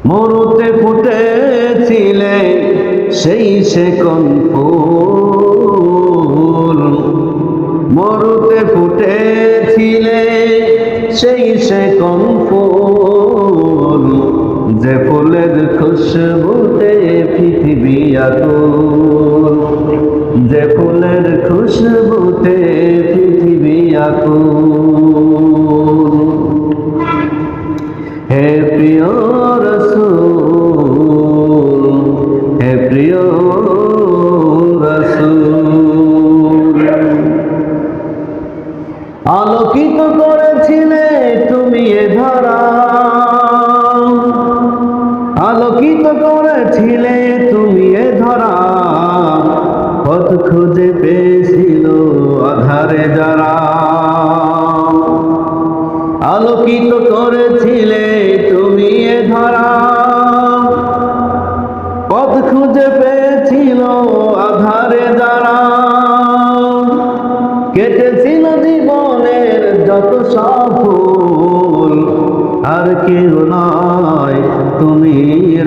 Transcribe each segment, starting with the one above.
মরুতে ফুটেছিলে সেই সে কোন ফুল, মরুতে ফুটেছিলে সেই সে কোন ফুল, যে ফুলের খুশবুতে পৃথিবী আকুল, যে ফুলের খুশবুতে পৃথিবী আকুল। হে প্রিয় রাসূল, হে প্রিয় রাসূল, আলোকিত করেছিলে তুমি এ ধরা, আলোকিত করেছিলে তুমি এ ধরা, পথ খুঁজে পেয়েছিল আধারে যারা, আলোকিত করেছিলে তুমি এ ধরা, পথ খুঁজে পেয়েছিল আধারে যারা, কেটেছিল জীবনের যত সফল, আর কেউ নয় তুমি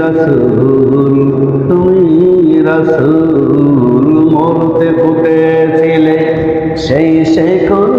রাসূল, তুমি রাসূল। মরুতে ফুটেছিলে সেই সে কোন